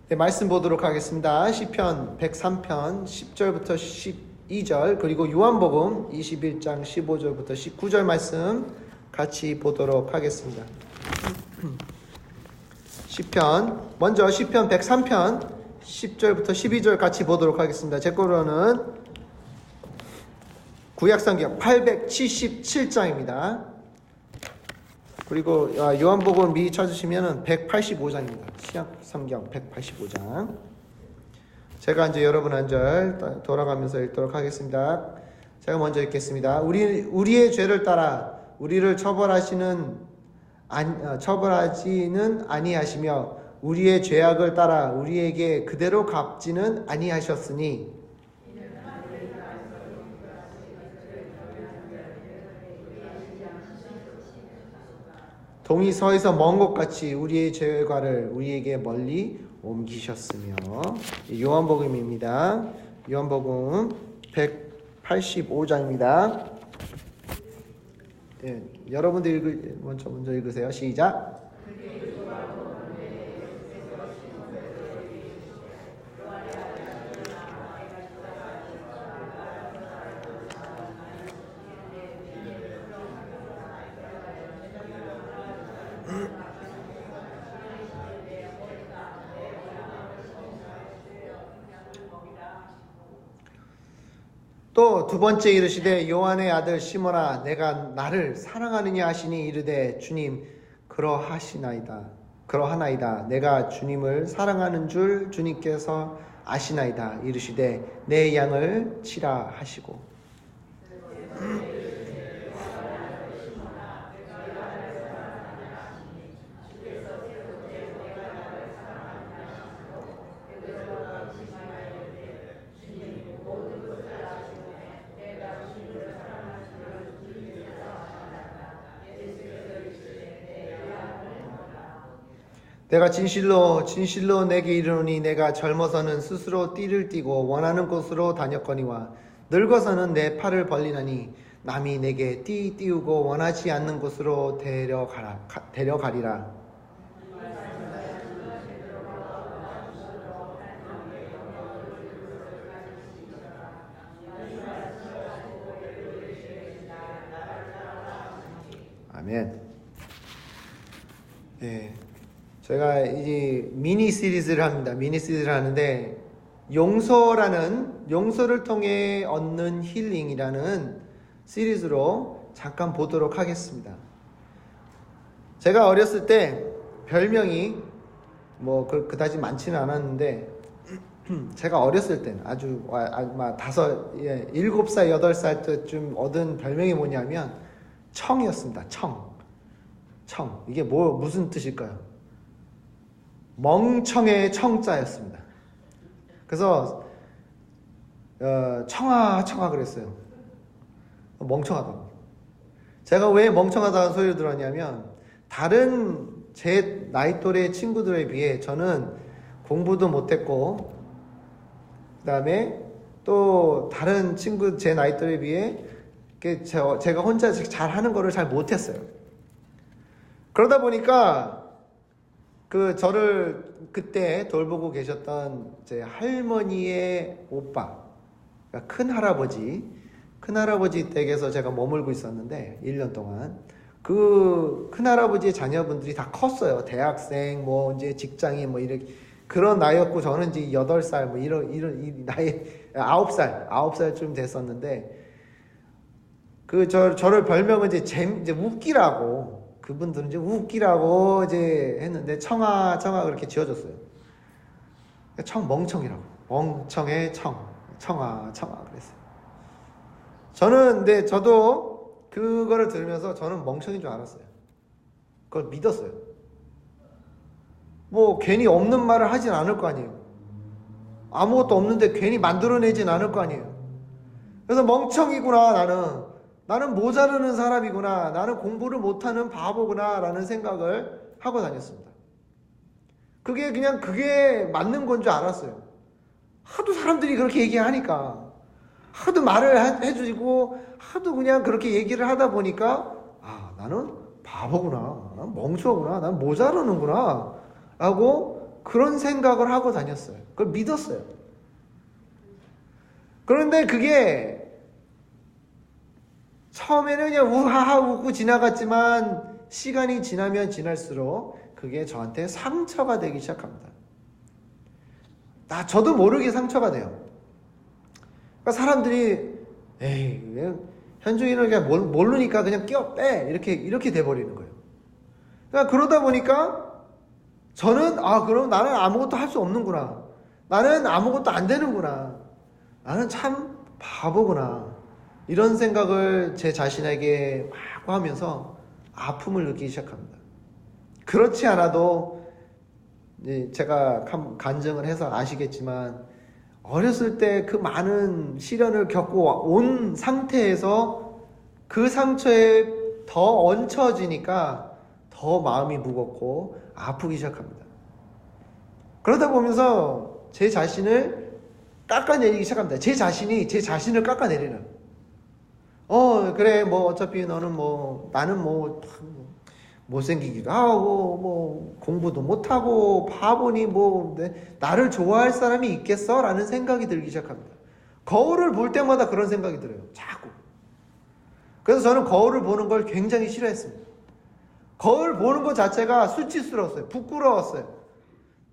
네, 말씀 보도록 하겠습니다. 시편 103편 10절부터 12절 그리고 요한복음 21장 15절부터 19절 말씀 같이 보도록 하겠습니다. 먼저 시편 103편 10절부터 12절 같이 보도록 하겠습니다. 제 거로는 구약성경 877장입니다. 그리고 요한복음 미리 찾으시면 185장입니다. 신약성경 185장. 제가 이제 여러분 한 절 돌아가면서 읽도록 하겠습니다. 제가 먼저 읽겠습니다. 우리의 죄를 따라 우리를 처벌하지는 아니하시며 우리의 죄악을 따라 우리에게 그대로 갚지는 아니하셨으니 동이 서에서 먼 것 같이 우리의 죄과를 우리에게 멀리 옮기셨으며. 요한복음입니다. 요한복음 185장입니다. 네, 여러분들 먼저 읽으세요. 시작. 또 두 번째 이르시되 요한의 아들 시몬아 내가 나를 사랑하느냐 하시니 이르되 주님 그러하나이다 내가 주님을 사랑하는 줄 주님께서 아시나이다. 이르시되 내 양을 치라 하시고. 내가 진실로 내게 이르노니 내가 젊어서는 스스로 띠를 띠고 원하는 곳으로 다녔거니와 늙어서는 내 팔을 벌리나니 남이 내게 띠 띄우고 원하지 않는 곳으로 데려가리라. 아멘. 네. 제가 이제 미니 시리즈를 합니다. 미니 시리즈를 하는데 용서를 통해 얻는 힐링이라는 시리즈로 잠깐 보도록 하겠습니다. 제가 어렸을 때 별명이 그다지 많지는 않았는데 제가 어렸을 때는 아주 7살, 8살 때쯤 얻은 별명이 뭐냐면 청이었습니다. 청. 이게 무슨 뜻일까요? 멍청의 청자였습니다. 그래서 청아 그랬어요. 멍청하다고. 제가 왜 멍청하다는 소리를 들었냐면 다른 제 나이 또래 친구들에 비해 저는 공부도 못했고 그 다음에 또 다른 친구 제 나이 또래에 비해 제가 혼자 잘하는 거를 잘 못했어요. 그러다 보니까 저를 그때 돌보고 계셨던 제 할머니의 오빠, 그러니까 큰할아버지 댁에서 제가 머물고 있었는데 1년 동안 그 큰할아버지의 자녀분들이 다 컸어요. 대학생, 이제 직장인 이렇게 그런 나이였고 저는 이제 8살 이런 나이 9살쯤 됐었는데 저를 별명은 이제 웃기라고. 그분들은 이제 웃기라고 이제 했는데 청아 그렇게 지어줬어요. 멍청이라고. 멍청의 청아 그랬어요. 근데 저도 그거를 들으면서 저는 멍청인 줄 알았어요. 그걸 믿었어요. 괜히 없는 말을 하진 않을 거 아니에요. 아무것도 없는데 괜히 만들어내진 않을 거 아니에요. 그래서 멍청이구나 나는 모자르는 사람이구나. 나는 공부를 못하는 바보구나. 라는 생각을 하고 다녔습니다. 그게 맞는 건 줄 알았어요. 하도 사람들이 그렇게 얘기하니까. 하도 말을 해주고, 하도 그냥 그렇게 얘기를 하다 보니까, 나는 바보구나. 난 멍청하구나. 난 모자르는구나. 라고 그런 생각을 하고 다녔어요. 그걸 믿었어요. 그런데 그게 처음에는 그냥 우하하 웃고 지나갔지만 시간이 지나면 지날수록 그게 저한테 상처가 되기 시작합니다. 저도 모르게 상처가 돼요. 그러니까 사람들이 에이 현중이는 그냥 모르니까 그냥 빼 이렇게 돼버리는 거예요. 그러니까 그러다 보니까 저는 그럼 나는 아무것도 할 수 없는구나. 나는 아무것도 안 되는구나. 나는 참 바보구나. 이런 생각을 제 자신에게 막 하면서 아픔을 느끼기 시작합니다. 그렇지 않아도 제가 간증을 해서 아시겠지만 어렸을 때 그 많은 시련을 겪고 온 상태에서 그 상처에 더 얹혀지니까 더 마음이 무겁고 아프기 시작합니다. 그러다 보면서 제 자신을 깎아내리기 시작합니다. 제 자신이 제 자신을 깎아내리는. 그래 어차피 너는 나는 못생기기도 하고 공부도 못하고 바보니 나를 좋아할 사람이 있겠어? 라는 생각이 들기 시작합니다. 거울을 볼 때마다 그런 생각이 들어요. 자꾸. 그래서 저는 거울을 보는 걸 굉장히 싫어했습니다. 거울 보는 것 자체가 수치스러웠어요. 부끄러웠어요.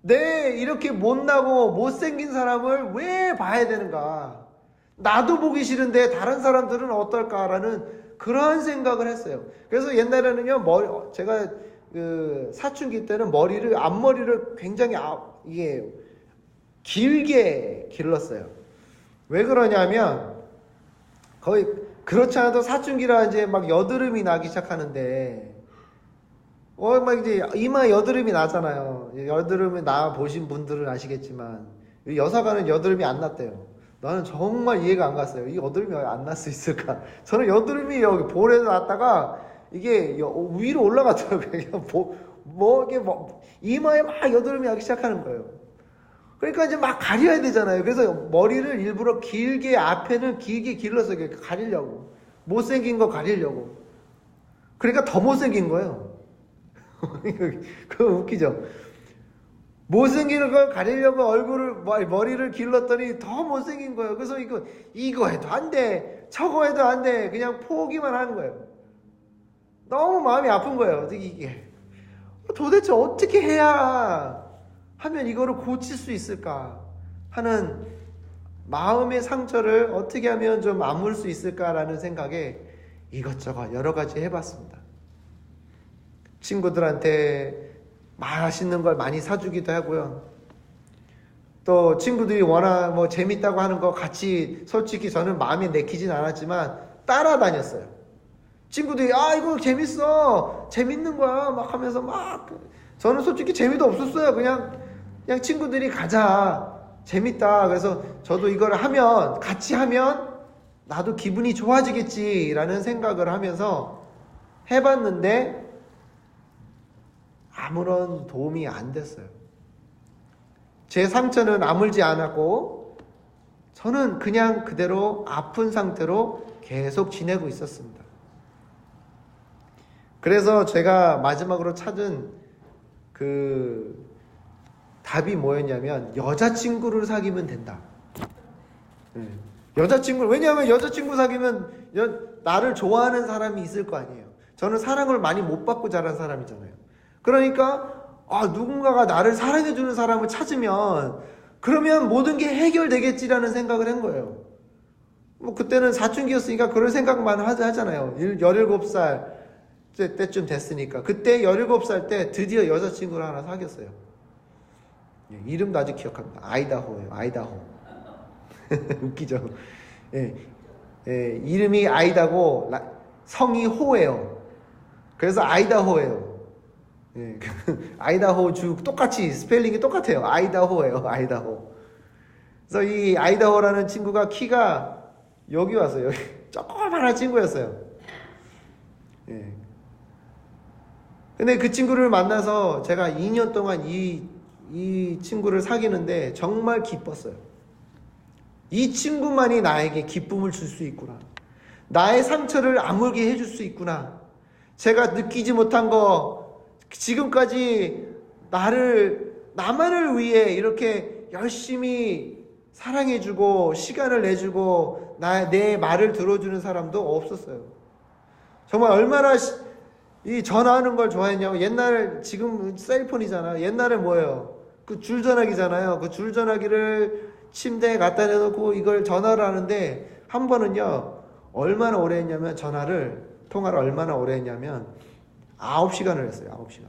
이렇게 못나고 못생긴 사람을 왜 봐야 되는가? 나도 보기 싫은데 다른 사람들은 어떨까라는 그런 생각을 했어요. 그래서 옛날에는요, 제가 사춘기 때는 앞머리를 굉장히 이게 길게 길렀어요. 왜 그러냐면 거의 그렇지 않아도 사춘기라 이제 막 여드름이 나기 시작하는데 막 이제 이마 여드름이 나잖아요. 여드름이 나 보신 분들은 아시겠지만 여사가는 여드름이 안 났대요. 나는 정말 이해가 안 갔어요. 이 여드름이 안 날 수 있을까? 저는 여드름이 여기 볼에서 났다가 이게 위로 올라가더라고요. 이마에 막 여드름이 나기 시작하는 거예요. 그러니까 이제 막 가려야 되잖아요. 그래서 머리를 일부러 앞에는 길게 길러서 가리려고. 못생긴 거 가리려고. 그러니까 더 못생긴 거예요. 그거 웃기죠? 못생긴 걸 가리려고 머리를 길렀더니 더 못생긴 거예요. 그래서 이거 해도 안 돼. 저거 해도 안 돼. 그냥 포기만 하는 거예요. 너무 마음이 아픈 거예요. 이게 도대체 어떻게 해야 하면 이거를 고칠 수 있을까 하는 마음의 상처를 어떻게 하면 좀 아물 수 있을까라는 생각에 이것저것 여러 가지 해봤습니다. 친구들한테 맛있는 걸 많이 사주기도 하고요. 또 친구들이 워낙 재밌다고 하는 거 같이 솔직히 저는 마음에 내키진 않았지만 따라다녔어요. 친구들이 이거 재밌어. 재밌는 거야. 막 하면서 저는 솔직히 재미도 없었어요. 그냥 친구들이 가자. 재밌다. 그래서 저도 이걸 같이 하면 나도 기분이 좋아지겠지라는 생각을 하면서 해봤는데 아무런 도움이 안 됐어요. 제 상처는 아물지 않았고 저는 그냥 그대로 아픈 상태로 계속 지내고 있었습니다. 그래서 제가 마지막으로 찾은 답이 뭐였냐면 여자친구를 사귀면 된다. 왜냐하면 여자친구 사귀면 나를 좋아하는 사람이 있을 거 아니에요. 저는 사랑을 많이 못 받고 자란 사람이잖아요. 그러니까 누군가가 나를 사랑해주는 사람을 찾으면 그러면 모든 게 해결되겠지라는 생각을 한 거예요. 그때는 사춘기였으니까 그런 생각만 하잖아요. 17살 때쯤 됐으니까. 그때 17살 때 드디어 여자친구를 하나 사귀었어요. 이름도 아직 기억합니다. 아이다호예요. 아이다호. 웃기죠? 이름이 아이다고 성이 호예요. 그래서 아이다호예요. 아이다호 주 똑같이 스펠링이 똑같아요. 아이다호예요. 아이다호. 그래서 이 아이다호라는 친구가 키가 여기 왔어요. 여기 조그만한 친구였어요. 근데 그 친구를 만나서 제가 2년 동안 이 친구를 사귀는데 정말 기뻤어요. 이 친구만이 나에게 기쁨을 줄 수 있구나. 나의 상처를 아물게 해줄 수 있구나. 제가 느끼지 못한 거, 지금까지 나를 나만을 위해 이렇게 열심히 사랑해주고 시간을 내주고 내 말을 들어주는 사람도 없었어요. 정말 얼마나 이 전화하는 걸 좋아했냐고. 옛날, 지금 셀폰이잖아. 옛날에 뭐예요? 그 줄전화기잖아요. 그 줄전화기를 침대에 갖다 내놓고 이걸 전화를 하는데, 한 번은요, 얼마나 오래 했냐면, 통화를 얼마나 오래 했냐면, 9시간을 했어요. 9시간.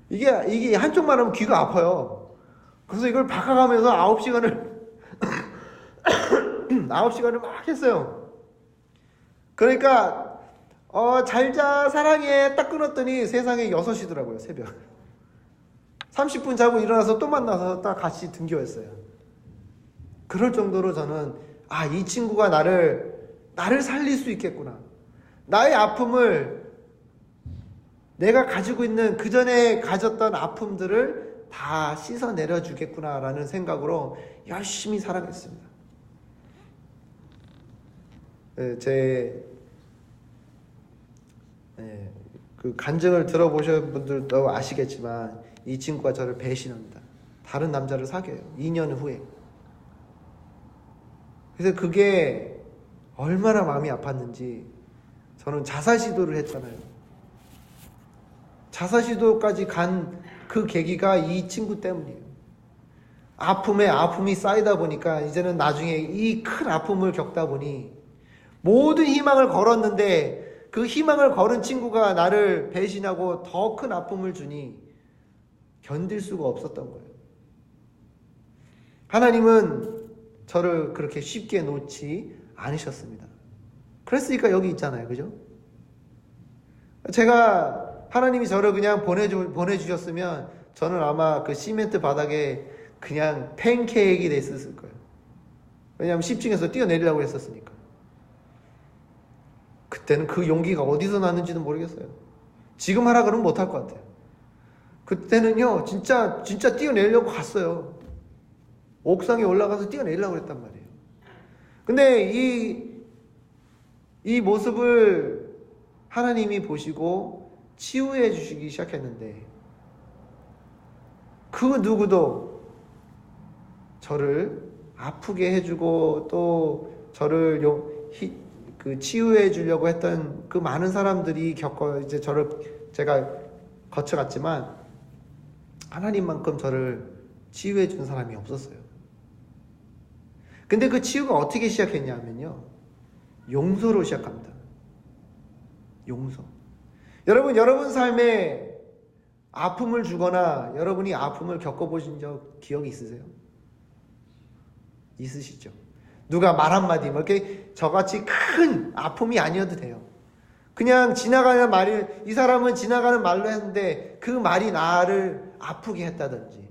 이게 한쪽만 하면 귀가 아파요. 그래서 이걸 바꿔가면서 9시간을, 9시간을 막 했어요. 그러니까, 잘자, 사랑해, 딱 끊었더니 세상에 6시더라고요, 새벽. 30분 자고 일어나서 또 만나서 딱 같이 등교했어요. 그럴 정도로 저는, 이 친구가 나를 살릴 수 있겠구나. 나의 아픔을, 내가 가지고 있는 그 전에 가졌던 아픔들을 다 씻어내려 주겠구나라는 생각으로 열심히 살아갔습니다. 그 간증을 들어보신 분들도 아시겠지만 이 친구가 저를 배신합니다. 다른 남자를 사귀어요. 2년 후에. 그래서 그게 얼마나 마음이 아팠는지 저는 자살 시도를 했잖아요. 자살 시도까지 간 그 계기가 이 친구 때문이에요. 아픔에 아픔이 쌓이다 보니까 이제는 나중에 이 큰 아픔을 겪다 보니 모든 희망을 걸었는데 그 희망을 걸은 친구가 나를 배신하고 더 큰 아픔을 주니 견딜 수가 없었던 거예요. 하나님은 저를 그렇게 쉽게 놓지 않으셨습니다. 그랬으니까 여기 있잖아요. 그죠? 하나님이 저를 그냥 보내주셨으면 저는 아마 그 시멘트 바닥에 그냥 팬케이크가 됐었을 거예요. 왜냐하면 10층에서 뛰어내리려고 했었으니까. 그때는 그 용기가 어디서 났는지는 모르겠어요. 지금 하라 그러면 못할 것 같아요. 그때는요, 진짜 뛰어내리려고 갔어요. 옥상에 올라가서 뛰어내리려고 그랬단 말이에요. 근데 이 모습을 하나님이 보시고 치유해 주시기 시작했는데, 그 누구도 저를 아프게 해주고 또 저를 치유해 주려고 했던 그 많은 사람들이 이제 제가 거쳐갔지만 하나님만큼 저를 치유해 준 사람이 없었어요. 근데 그 치유가 어떻게 시작했냐면요, 용서로 시작합니다. 용서. 여러분 삶에 아픔을 주거나 여러분이 아픔을 겪어보신 적 기억이 있으세요? 있으시죠? 누가 말 한마디, 이렇게 저같이 큰 아픔이 아니어도 돼요. 그냥 지나가는 말이, 이 사람은 지나가는 말로 했는데 그 말이 나를 아프게 했다든지,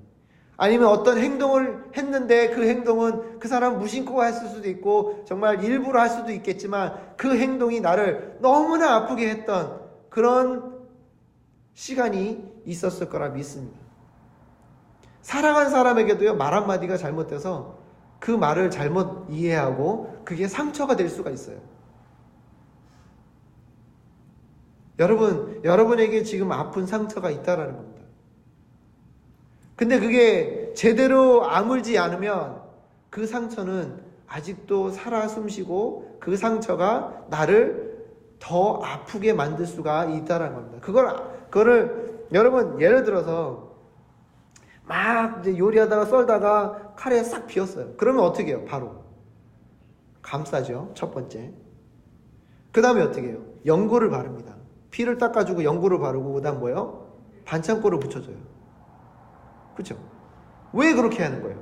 아니면 어떤 행동을 했는데 그 행동은 그 사람 무심코 했을 수도 있고 정말 일부러 할 수도 있겠지만 그 행동이 나를 너무나 아프게 했던 그런 시간이 있었을 거라 믿습니다. 사랑한 사람에게도요, 말 한마디가 잘못돼서 그 말을 잘못 이해하고 그게 상처가 될 수가 있어요. 여러분에게 지금 아픈 상처가 있다라는 겁니다. 근데 그게 제대로 아물지 않으면 그 상처는 아직도 살아 숨쉬고 그 상처가 나를 더 아프게 만들 수가 있다는 겁니다. 그거를 여러분, 예를 들어서 막 이제 요리하다가 썰다가 칼에 싹 비었어요. 그러면 어떻게 해요? 바로 감싸죠. 첫 번째. 그 다음에 어떻게 해요? 연고를 바릅니다. 피를 닦아주고 연고를 바르고 그 다음 뭐예요? 반창고를 붙여줘요. 그렇죠? 왜 그렇게 하는 거예요?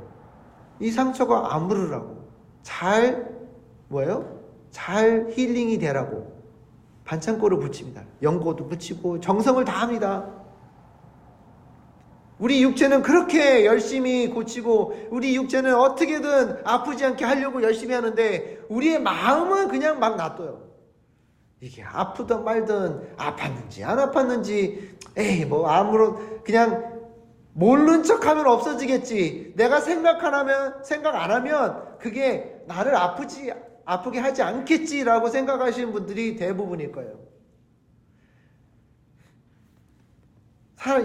이 상처가 아무르라고, 잘 힐링이 되라고 반창고를 붙입니다. 연고도 붙이고 정성을 다합니다. 우리 육체는 그렇게 열심히 고치고 우리 육체는 어떻게든 아프지 않게 하려고 열심히 하는데 우리의 마음은 그냥 막 놔둬요. 이게 아프든 말든 아팠는지 안 아팠는지 그냥 모른 척하면 없어지겠지. 내가 생각 안 하면 그게 나를 아프게 하지 않겠지라고 생각하시는 분들이 대부분일 거예요.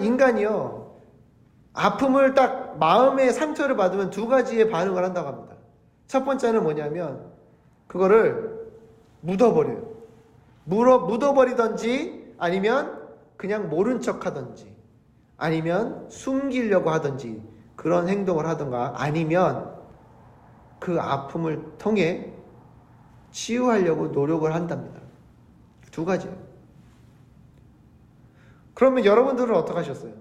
인간이요, 아픔을 딱 마음의 상처를 받으면 두 가지의 반응을 한다고 합니다. 첫 번째는 뭐냐면 그거를 묻어버려요. 묻어버리든지 아니면 그냥 모른 척 하든지 아니면 숨기려고 하든지 그런 행동을 하든가 아니면 그 아픔을 통해 치유하려고 노력을 한답니다. 두 가지예요. 그러면 여러분들은 어떻게 하셨어요?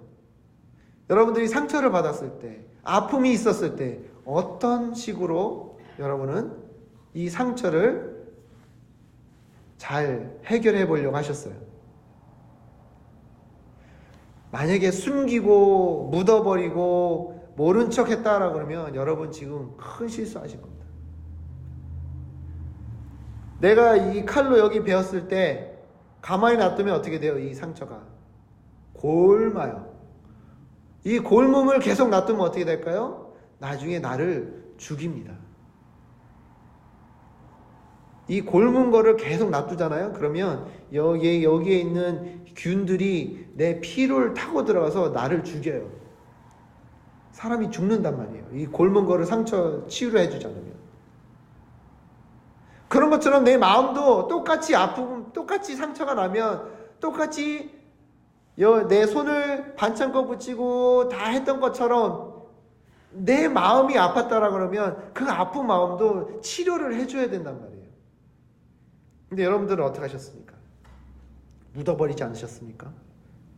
여러분들이 상처를 받았을 때, 아픔이 있었을 때 어떤 식으로 여러분은 이 상처를 잘 해결해 보려고 하셨어요? 만약에 숨기고 묻어버리고 모른 척 했다라 그러면 여러분 지금 큰 실수하신 겁니다. 내가 이 칼로 여기 베었을 때 가만히 놔두면 어떻게 돼요? 이 상처가 골마요. 이 골몸을 계속 놔두면 어떻게 될까요? 나중에 나를 죽입니다. 이 골문 거를 계속 놔두잖아요. 그러면 여기에 있는 균들이 내 피를 타고 들어가서 나를 죽여요. 사람이 죽는단 말이에요. 이 골문 거를 상처 치유를 해주지 않으면. 그런 것처럼 내 마음도 똑같이 아프고 똑같이 상처가 나면 똑같이 내 손을 반창고 붙이고 다 했던 것처럼 내 마음이 아팠다라 그러면 그 아픈 마음도 치료를 해줘야 된단 말이에요. 근데 여러분들은 어떻게 하셨습니까? 묻어버리지 않으셨습니까?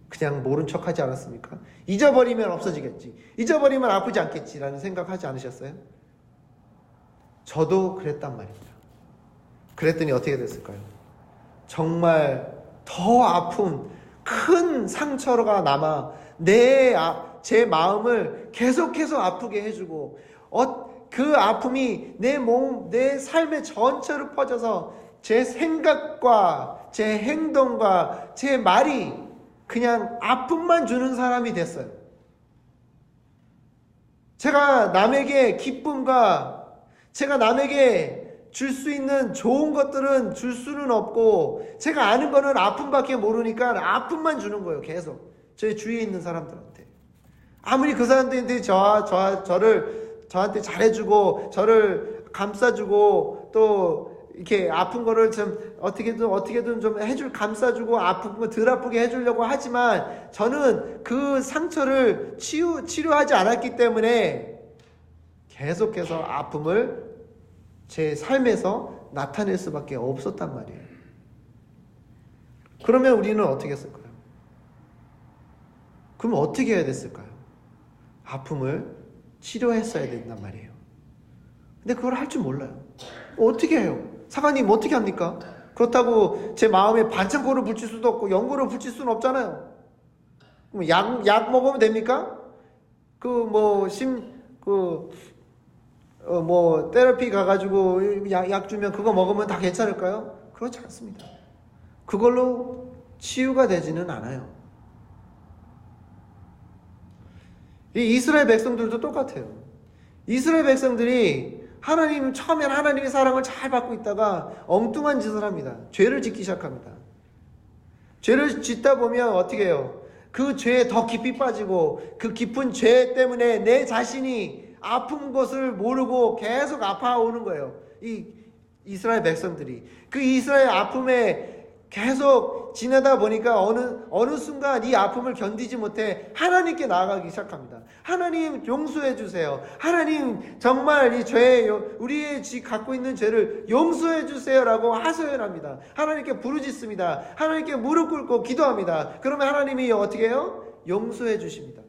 그냥 모른 척 하지 않았습니까? 잊어버리면 없어지겠지. 잊어버리면 아프지 않겠지라는 생각하지 않으셨어요? 저도 그랬단 말입니다. 그랬더니 어떻게 됐을까요? 정말 더 아픈 큰 상처가 남아 제 마음을 계속해서 아프게 해주고 그 아픔이 내 삶의 전체로 퍼져서 제 생각과 제 행동과 제 말이 그냥 아픔만 주는 사람이 됐어요. 제가 남에게 기쁨과 제가 남에게 줄 수 있는 좋은 것들은 줄 수는 없고 제가 아는 거는 아픔밖에 모르니까 아픔만 주는 거예요. 계속 제 주위에 있는 사람들한테 아무리 그 사람들이 저한테 잘해주고 저를 감싸주고 또 이렇게 아픈 거를 좀 어떻게든 좀 감싸주고 아픈 거 덜 아프게 해주려고 하지만 저는 그 상처를 치료하지 않았기 때문에 계속해서 아픔을 제 삶에서 나타낼 수밖에 없었단 말이에요. 그러면 우리는 어떻게 했을까요? 그럼 어떻게 해야 됐을까요? 아픔을 치료했어야 된단 말이에요. 근데 그걸 할 줄 몰라요. 어떻게 해요? 사관님 어떻게 합니까? 그렇다고 제 마음에 반창고를 붙일 수도 없고 연고를 붙일 수는 없잖아요. 그럼 약 먹으면 됩니까? 테라피 가가지고 약 주면 그거 먹으면 다 괜찮을까요? 그렇지 않습니다. 그걸로 치유가 되지는 않아요. 이 이스라엘 백성들도 똑같아요. 이스라엘 백성들이 처음엔 하나님의 사랑을 잘 받고 있다가 엉뚱한 짓을 합니다. 죄를 짓기 시작합니다. 죄를 짓다 보면 어떻게 해요? 그 죄에 더 깊이 빠지고 그 깊은 죄 때문에 내 자신이 아픈 것을 모르고 계속 아파오는 거예요. 이 이스라엘 백성들이 그 이스라엘 아픔에 계속 지내다 보니까 어느 순간 이 아픔을 견디지 못해 하나님께 나아가기 시작합니다. 하나님 용서해 주세요. 하나님 정말 이 우리의 갖고 있는 죄를 용서해 주세요라고 하소연합니다. 하나님께 부르짖습니다. 하나님께 무릎 꿇고 기도합니다. 그러면 하나님이 어떻게 해요? 용서해 주십니다.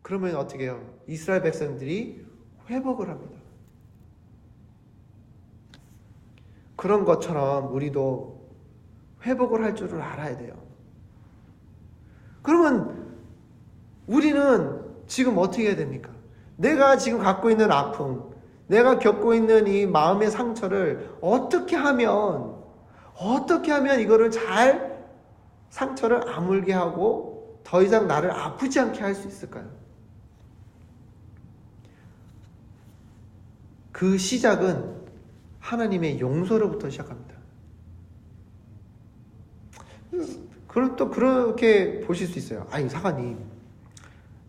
그러면 어떻게 해요? 이스라엘 백성들이 회복을 합니다. 그런 것처럼 우리도 회복을 할 줄을 알아야 돼요. 그러면 우리는 지금 어떻게 해야 됩니까? 내가 지금 갖고 있는 아픔, 내가 겪고 있는 이 마음의 상처를 어떻게 하면 이거를 잘 상처를 아물게 하고 더 이상 나를 아프지 않게 할 수 있을까요? 그 시작은 하나님의 용서로부터 시작합니다. 그럼 또 그렇게 보실 수 있어요. 아니, 사관님,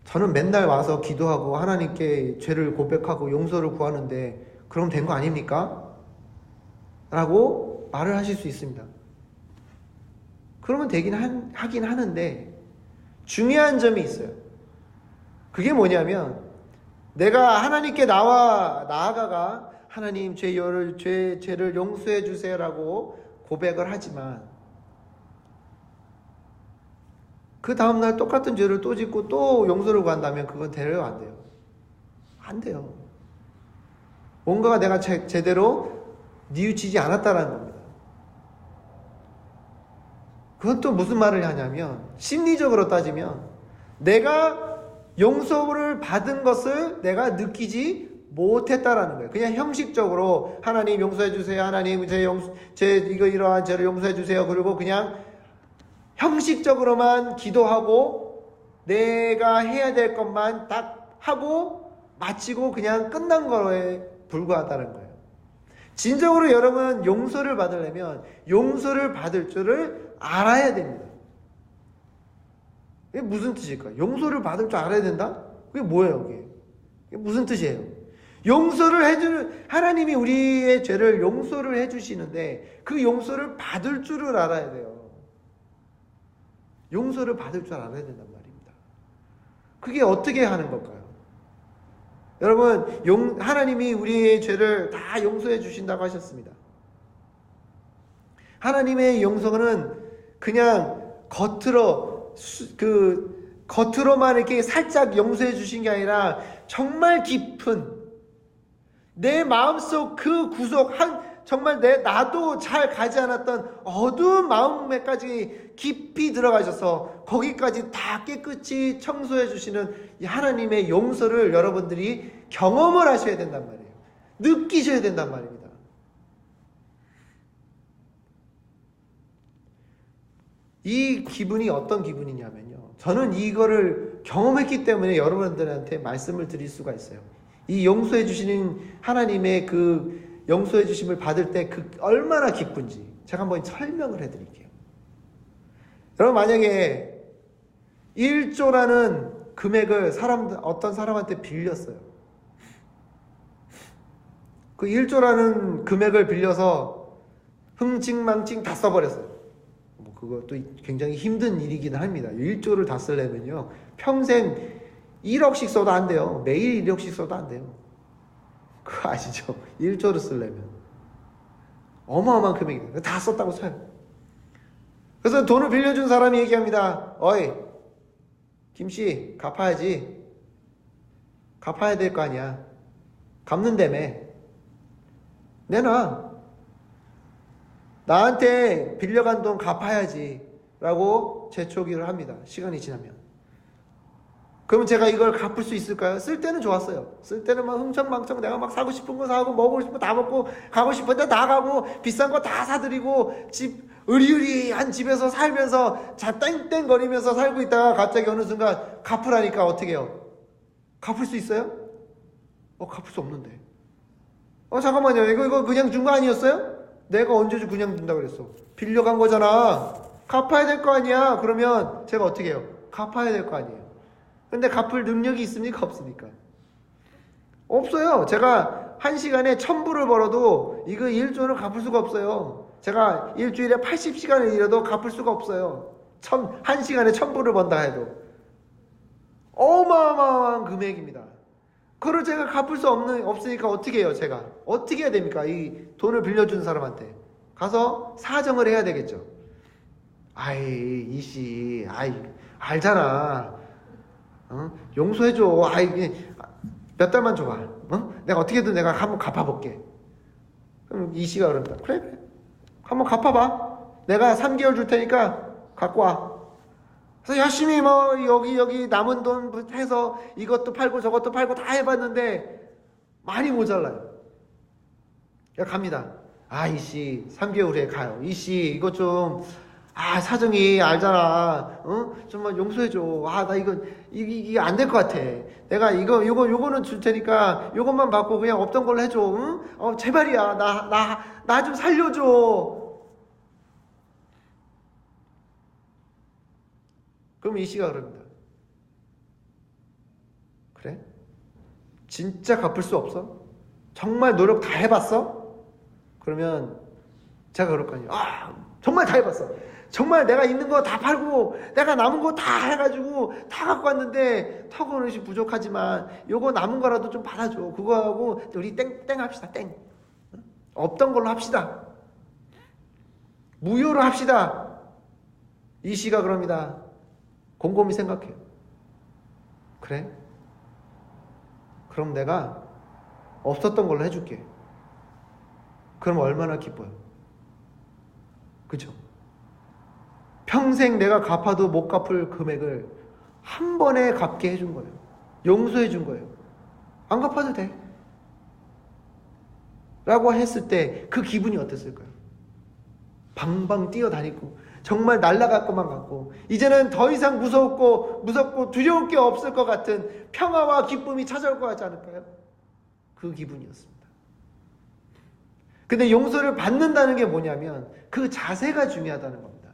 저는 맨날 와서 기도하고 하나님께 죄를 고백하고 용서를 구하는데 그럼 된 거 아닙니까? 라고 말을 하실 수 있습니다. 그러면 하긴 하는데 중요한 점이 있어요. 그게 뭐냐면 내가 하나님께 나아가가 하나님 죄를 용서해 주세요라고 고백을 하지만 그 다음날 똑같은 죄를 또 짓고 또 용서를 구한다면 그건 돼요, 안 돼요? 안 돼요. 뭔가가 내가 제대로 뉘우치지 않았다는 겁니다. 그건 또 무슨 말을 하냐면 심리적으로 따지면 내가 용서를 받은 것을 내가 느끼지 못했다라는 거예요. 그냥 형식적으로 하나님 용서해 주세요. 하나님 이러한 죄를 용서해 주세요. 그리고 그냥 형식적으로만 기도하고 내가 해야 될 것만 딱 하고 마치고 그냥 끝난 거에 불과하다는 거예요. 진정으로 여러분 용서를 받으려면 용서를 받을 줄을 알아야 됩니다. 이게 무슨 뜻일까요? 용서를 받을 줄 알아야 된다? 그게 뭐예요, 그게? 이게 무슨 뜻이에요? 용서를 해주는, 하나님이 우리의 죄를 용서를 해주시는데 그 용서를 받을 줄을 알아야 돼요. 용서를 받을 줄 알아야 된단 말입니다. 그게 어떻게 하는 걸까요? 여러분, 하나님이 우리의 죄를 다 용서해 주신다고 하셨습니다. 하나님의 용서는 그냥 겉으로만 이렇게 살짝 용서해 주신 게 아니라 정말 깊은 내 마음속 그 구석 정말 나도 잘 가지 않았던 어두운 마음에까지 깊이 들어가셔서 거기까지 다 깨끗이 청소해 주시는 이 하나님의 용서를 여러분들이 경험을 하셔야 된단 말이에요. 느끼셔야 된단 말입니다. 이 기분이 어떤 기분이냐면요, 저는 이거를 경험했기 때문에 여러분들한테 말씀을 드릴 수가 있어요. 이 용서해 주시는 하나님의 그 용서해 주심을 받을 때 얼마나 기쁜지 제가 한번 설명을 해드릴게요. 여러분, 만약에 1조라는 금액을 어떤 사람한테 빌렸어요. 그 1조라는 금액을 빌려서 흥칭망칭 다 써버렸어요. 그것도 굉장히 힘든 일이긴 합니다. 1조를 다 쓰려면요, 평생 1억씩 써도 안 돼요. 매일 1억씩 써도 안 돼요. 그거 아시죠? 1조를 쓰려면 어마어마한 금액이에요. 다 썼다고 써요. 그래서 돈을 빌려준 사람이 얘기합니다. 어이, 김씨, 갚아야지. 갚아야 될 거 아니야. 갚는다며. 내놔. 나한테 빌려간 돈 갚아야지 라고 재촉이를 합니다. 시간이 지나면. 그러면 제가 이걸 갚을 수 있을까요? 쓸 때는 좋았어요. 쓸 때는 막 흥청망청 내가 막 사고 싶은 거 사고 먹고 싶은 거 다 먹고 가고 싶은 데 다 가고 비싼 거 다 사드리고 의리의리한 집에서 살면서 땡땡거리면서 살고 있다가 갑자기 어느 순간 갚으라니까 어떻게 해요? 갚을 수 있어요? 갚을 수 없는데. 잠깐만요. 이거 그냥 준 거 아니었어요? 내가 언제 그냥 준다고 그랬어? 빌려간 거잖아. 갚아야 될 거 아니야. 그러면 제가 어떻게 해요? 갚아야 될 거 아니에요. 근데 갚을 능력이 있습니까? 없습니까? 없어요. 제가 1시간에 1,000불을 벌어도 이거 1조를 갚을 수가 없어요. 제가 일주일에 80시간을 일해도 갚을 수가 없어요. 1시간에 1,000불을 번다 해도. 어마어마한 금액입니다. 그걸 제가 갚을 수 없으니까 어떻게 해요, 제가? 어떻게 해야 됩니까? 이 돈을 빌려준 사람한테. 가서 사정을 해야 되겠죠. 이씨, 알잖아. 용서해줘. 몇 달만 줘봐. 내가 어떻게든 내가 한번 갚아볼게. 그럼 이씨가 그럽니다. 그래. 한번 갚아봐. 내가 3개월 줄 테니까 갖고 와. 그래서 열심히 여기 남은 돈 해서 이것도 팔고 저것도 팔고 다 해봤는데 많이 모자라요. 갑니다. 이씨 3개월 후에 가요. 이씨 이거 좀 사정이 알잖아. 좀만 용서해줘. 나 이게 안 될 것 같아. 내가 요거는 줄 테니까 요것만 받고 그냥 없던 걸로 해줘. 응? 제발이야. 나 좀 살려줘. 그럼 이 씨가 그럽니다. 그래? 진짜 갚을 수 없어? 정말 노력 다 해봤어? 그러면 제가 그럴 거 아니에요. 정말 다 해봤어. 정말 내가 있는 거 다 팔고 내가 남은 거 다 해가지고 다 갖고 왔는데 턱없이 부족하지만 요거 남은 거라도 좀 받아줘. 그거하고 우리 땡 합시다. 땡. 없던 걸로 합시다. 무효로 합시다. 이 씨가 그럽니다. 곰곰이 생각해요. 그래? 그럼 내가 없었던 걸로 해줄게. 그럼 얼마나 기뻐요. 그죠? 평생 내가 갚아도 못 갚을 금액을 한 번에 갚게 해준 거예요. 용서해 준 거예요. 안 갚아도 돼. 라고 했을 때 그 기분이 어땠을까요? 방방 뛰어다니고 정말 날아갈 것만 같고 이제는 더 이상 무섭고 두려울 게 없을 것 같은 평화와 기쁨이 찾아올 것 같지 않을까요? 그 기분이었습니다. 근데 용서를 받는다는 게 뭐냐면 그 자세가 중요하다는 겁니다.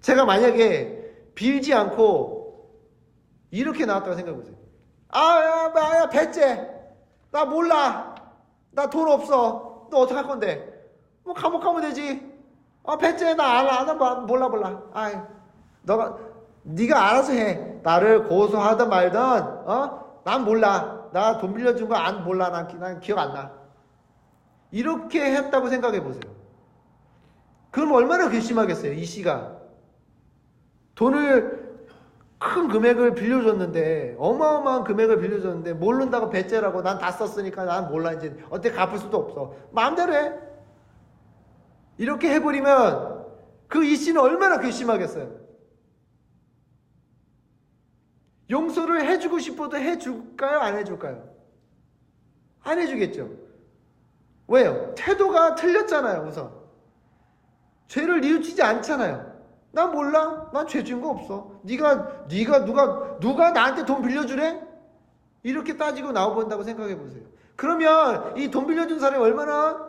제가 만약에 빌지 않고 이렇게 나왔다고 생각해 보세요. 야, 배째. 나 몰라. 나 돈 없어. 너 어떡할 건데? 뭐 감옥 가면 되지. 배째 나 몰라. 네가 알아서 해. 나를 고소하든 말든 난 몰라. 나 돈 빌려준 거 안 몰라. 난 기억 안 나. 이렇게 했다고 생각해 보세요. 그럼 얼마나 괘씸하겠어요, 이 씨가. 돈을 큰 금액을 빌려줬는데, 어마어마한 금액을 빌려줬는데 모른다고 배째라고 난 다 썼으니까 난 몰라. 이제 어떻게 갚을 수도 없어. 마음대로 해. 이렇게 해버리면 그 이 씨는 얼마나 괘씸하겠어요. 용서를 해주고 싶어도 해줄까요? 안 해줄까요? 안 해주겠죠. 왜요? 태도가 틀렸잖아요. 우선 죄를 뉘우치지 않잖아요. 난 몰라. 난 죄 지은 거 없어. 네가 누가 나한테 돈 빌려주래? 이렇게 따지고 나와본다고 생각해 보세요. 그러면 이 돈 빌려준 사람이 얼마나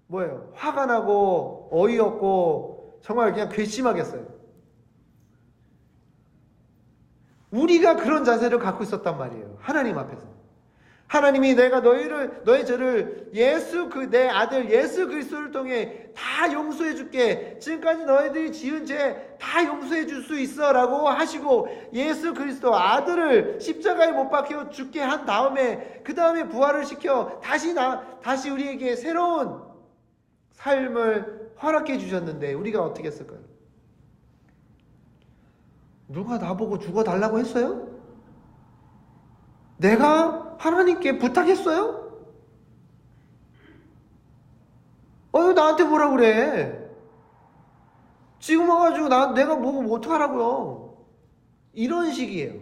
뭐예요? 화가 나고 어이없고 정말 그냥 괘씸하겠어요. 우리가 그런 자세를 갖고 있었단 말이에요. 하나님 앞에서. 하나님이 내가 너의 죄를 내 아들 예수 그리스도를 통해 다 용서해 줄게. 지금까지 너희들이 지은 죄 다 용서해 줄 수 있어 라고 하시고 예수 그리스도 아들을 십자가에 못 박혀 죽게 한 다음에 그 다음에 부활을 시켜 다시 우리에게 새로운 삶을 허락해 주셨는데 우리가 어떻게 했을까요? 누가 나보고 죽어달라고 했어요? 내가 하나님께 부탁했어요? 나한테 뭐라 그래? 지금 와가지고 내가 뭐 어떡하라고요? 이런 식이에요.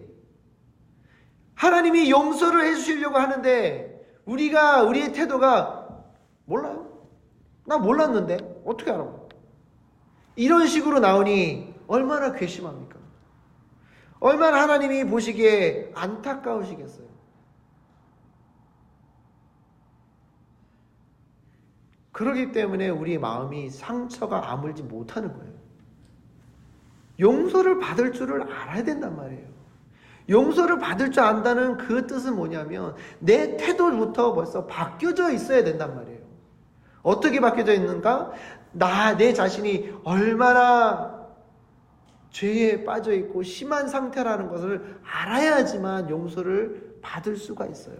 하나님이 용서를 해주시려고 하는데 우리의 태도가 몰라요. 나 몰랐는데 어떻게 알아요? 이런 식으로 나오니 얼마나 괘씸합니까? 얼마나 하나님이 보시기에 안타까우시겠어요. 그렇기 때문에 우리 마음이 상처가 아물지 못하는 거예요. 용서를 받을 줄을 알아야 된단 말이에요. 용서를 받을 줄 안다는 그 뜻은 뭐냐면 내 태도부터 벌써 바뀌어져 있어야 된단 말이에요. 어떻게 바뀌어져 있는가? 내 자신이 얼마나 죄에 빠져 있고 심한 상태라는 것을 알아야지만 용서를 받을 수가 있어요.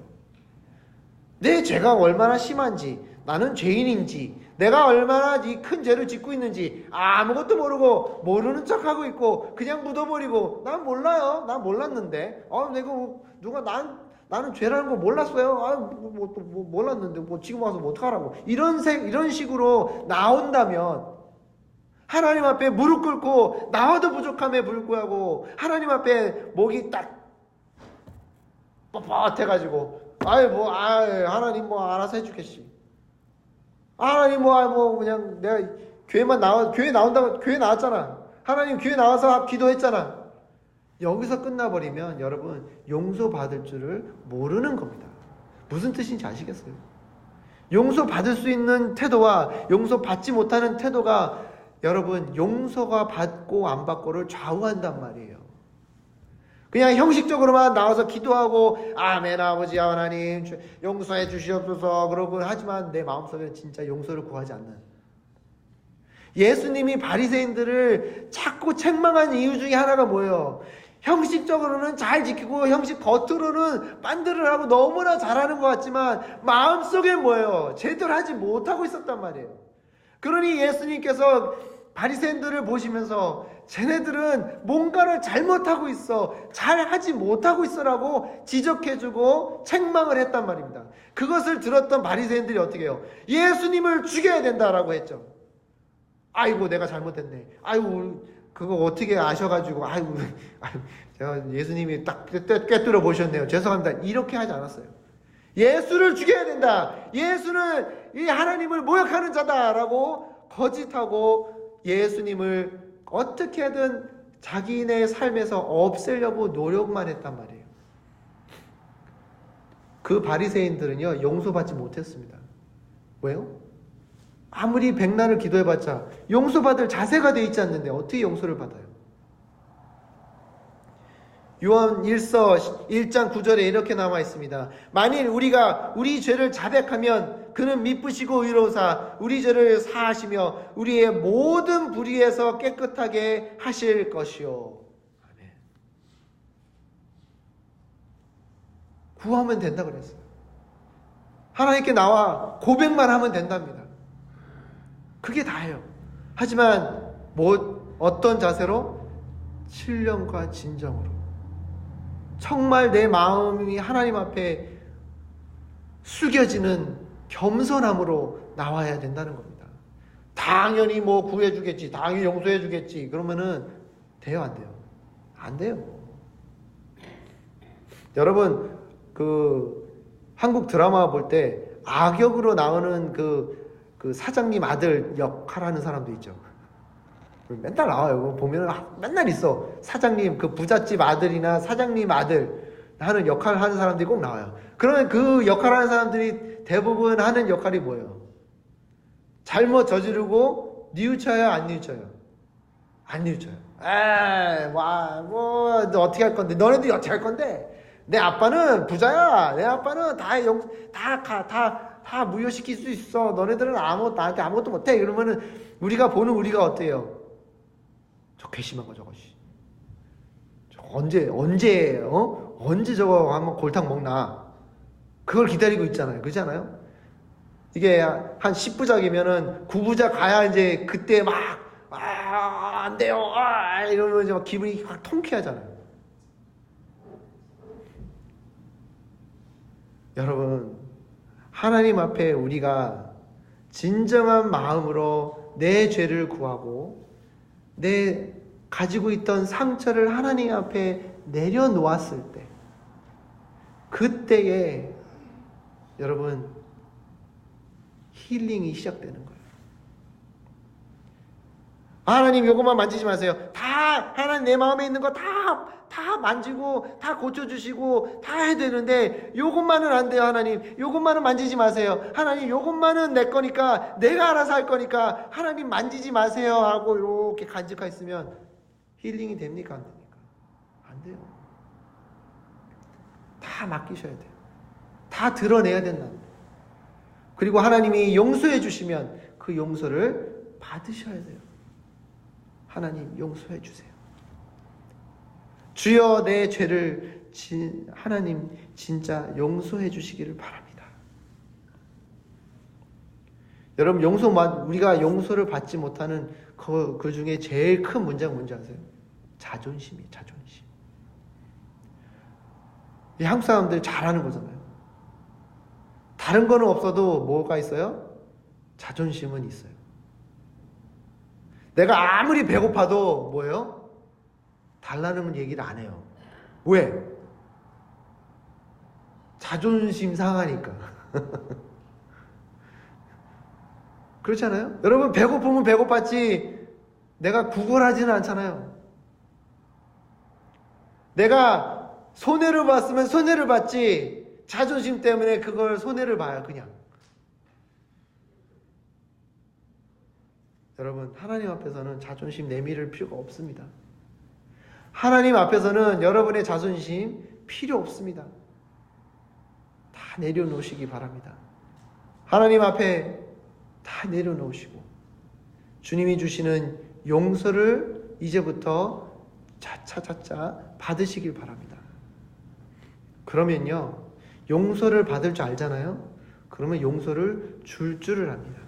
내 죄가 얼마나 심한지, 나는 죄인인지, 내가 얼마나 이 큰 죄를 짓고 있는지 아무것도 모르고 모르는 척하고 있고 그냥 묻어버리고 난 몰라요. 난 몰랐는데 나는 죄라는 거 몰랐어요. 몰랐는데 지금 와서 뭐 어떡하라고 이런 식으로 나온다면 하나님 앞에 무릎 꿇고 나와도 부족함에 불구하고 하나님 앞에 목이 딱 뻣뻣해가지고 하나님 알아서 해주겠지. 하나님 그냥 내가 교회 나왔잖아. 하나님 교회 나와서 기도했잖아. 여기서 끝나버리면 여러분 용서받을 줄을 모르는 겁니다. 무슨 뜻인지 아시겠어요? 용서받을 수 있는 태도와 용서받지 못하는 태도가 여러분, 용서가 받고 안 받고를 좌우한단 말이에요. 그냥 형식적으로만 나와서 기도하고 아멘 아버지 하나님 용서해 주시옵소서 그러고 하지만 내 마음속에는 진짜 용서를 구하지 않는, 예수님이 바리새인들을 자꾸 책망한 이유 중에 하나가 뭐예요? 형식적으로는 잘 지키고 형식 겉으로는 빤들을 하고 너무나 잘하는 것 같지만 마음속에 뭐예요? 제대로 하지 못하고 있었단 말이에요. 그러니 예수님께서 바리새인들을 보시면서 쟤네들은 뭔가를 잘못하고 있어, 잘하지 못하고 있어라고 지적해주고 책망을 했단 말입니다. 그것을 들었던 바리새인들이 어떻게 해요? 예수님을 죽여야 된다라고 했죠. 아이고 내가 잘못했네. 아이고 그거 어떻게 아셔가지고 아이고 제가 예수님이 딱 꿰뚫어 보셨네요. 죄송합니다. 이렇게 하지 않았어요. 예수를 죽여야 된다. 예수는 이 하나님을 모욕하는 자다라고 거짓하고 예수님을 어떻게든 자기네 삶에서 없애려고 노력만 했단 말이에요. 그 바리새인들은요 용서받지 못했습니다. 왜요? 아무리 백날을 기도해봤자 용서받을 자세가 돼 있지 않는데 어떻게 용서를 받아요? 요한 1서 1장 9절에 이렇게 나와 있습니다. 만일 우리가 우리 죄를 자백하면 그는 미쁘시고 의로우사 우리 죄를 사하시며 우리의 모든 불의에서 깨끗하게 하실 것이요. 아멘. 구하면 된다 그랬어요. 하나님께 나와 고백만 하면 된답니다. 그게 다예요. 하지만 어떤 자세로? 신령과 진정으로 정말 내 마음이 하나님 앞에 숙여지는 겸손함으로 나와야 된다는 겁니다. 당연히 뭐 구해주겠지, 당연히 용서해주겠지 그러면은 돼요, 안 돼요? 안 돼요. 여러분 한국 드라마 볼 때 악역으로 나오는 그 사장님 아들 역할하는 사람도 있죠. 맨날 나와요. 보면 맨날 있어. 사장님 그 부잣집 아들이나 사장님 아들 하는 역할 하는 사람들이 꼭 나와요. 그러면 그 역할 하는 사람들이 대부분 하는 역할이 뭐예요? 잘못 저지르고 뉘우쳐요, 안 뉘우쳐요? 안 뉘우쳐요. 뭐 어떻게 할 건데? 너네들이 어떻게 할 건데? 내 아빠는 부자야. 내 아빠는 다 무효시킬 수 있어. 너네들은 나한테 아무것도 못해. 그러면은 우리가 어때요? 저 괘씸한 거 저것이. 언제 저거 한번 골탕 먹나? 그걸 기다리고 있잖아요. 그렇지 않아요? 이게 한 10부작이면은 9부작 가야 이제 그때 막 안 돼요. 이러면 이제 막 기분이 확 통쾌하잖아요. 여러분, 하나님 앞에 우리가 진정한 마음으로 내 죄를 구하고 내 가지고 있던 상처를 하나님 앞에 내려놓았을 때, 그때에 여러분 힐링이 시작되는 거예요. 하나님 요것만 만지지 마세요. 하나님 내 마음에 있는 거 다 만지고 다 고쳐주시고 다 해야 되는데 요것만은 안 돼요. 하나님 요것만은 만지지 마세요. 하나님 요것만은 내 거니까 내가 알아서 할 거니까 하나님 만지지 마세요 하고 이렇게 간직하 있으면 힐링이 됩니까? 안 됩니까? 안 돼요. 다 맡기셔야 돼요. 다 드러내야 된답니다. 그리고 하나님이 용서해 주시면 그 용서를 받으셔야 돼요. 하나님 용서해 주세요. 주여 내 죄를 하나님 진짜 용서해 주시기를 바랍니다. 여러분 우리가 용서를 받지 못하는 그 중에 제일 큰 문제가 뭔지 아세요? 자존심이에요. 자존심. 이 한국 사람들 잘하는 거잖아요. 다른 거는 없어도 뭐가 있어요? 자존심은 있어요. 내가 아무리 배고파도 뭐예요? 달라는 얘기를 안 해요. 왜? 자존심 상하니까. 그렇잖아요? 여러분 배고프면 배고팠지 내가 구걸하지는 않잖아요. 내가 손해를 봤으면 손해를 봤지 자존심 때문에 그걸 손해를 봐요. 그냥. 여러분, 하나님 앞에서는 자존심 내밀을 필요가 없습니다. 하나님 앞에서는 여러분의 자존심 필요 없습니다. 다 내려놓으시기 바랍니다. 하나님 앞에 다 내려놓으시고 주님이 주시는 용서를 이제부터 차차차차 받으시길 바랍니다. 그러면요, 용서를 받을 줄 알잖아요. 그러면 용서를 줄 줄을 압니다.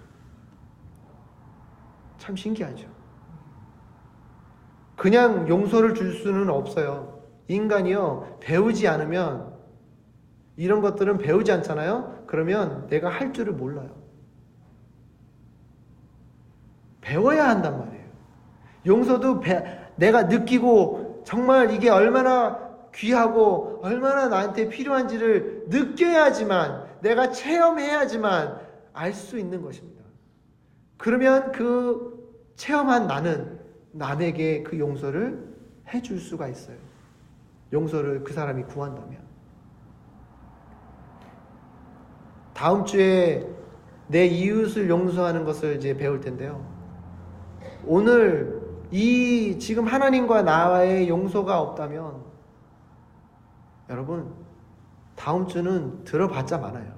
참 신기하죠. 그냥 용서를 줄 수는 없어요. 인간이요, 배우지 않으면, 이런 것들은 배우지 않잖아요. 그러면 내가 할 줄을 몰라요. 배워야 한단 말이에요. 용서도 내가 느끼고 정말 이게 얼마나 귀하고 얼마나 나한테 필요한지를 느껴야지만, 내가 체험해야지만 알 수 있는 것입니다. 그러면 그 체험한 나는 남에게 그 용서를 해줄 수가 있어요. 용서를 그 사람이 구한다면. 다음 주에 내 이웃을 용서하는 것을 이제 배울 텐데요. 오늘 지금 하나님과 나와의 용서가 없다면 여러분, 다음 주는 들어봤자 많아요.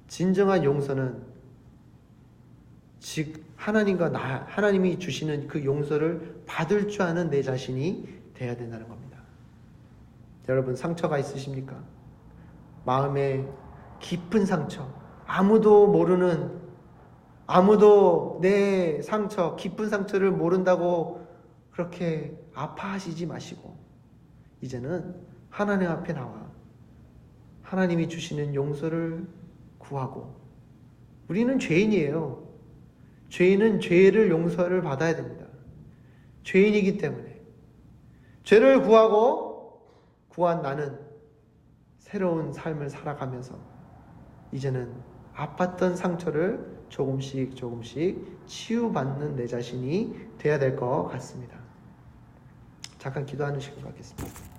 진정한 용서는 즉 하나님이 주시는 그 용서를 받을 줄 아는 내 자신이 돼야 된다는 겁니다. 여러분, 상처가 있으십니까? 마음에 깊은 상처, 아무도 모르는, 아무도 내 상처, 깊은 상처를 모른다고 그렇게 아파하시지 마시고 이제는 하나님 앞에 나와 하나님이 주시는 용서를 구하고, 우리는 죄인이에요. 죄인은 죄를 용서를 받아야 됩니다. 죄인이기 때문에 죄를 구한 나는 새로운 삶을 살아가면서 이제는 아팠던 상처를 조금씩 치유받는 내 자신이 돼야 될 것 같습니다. 잠깐 기도하는 시간 갖겠습니다.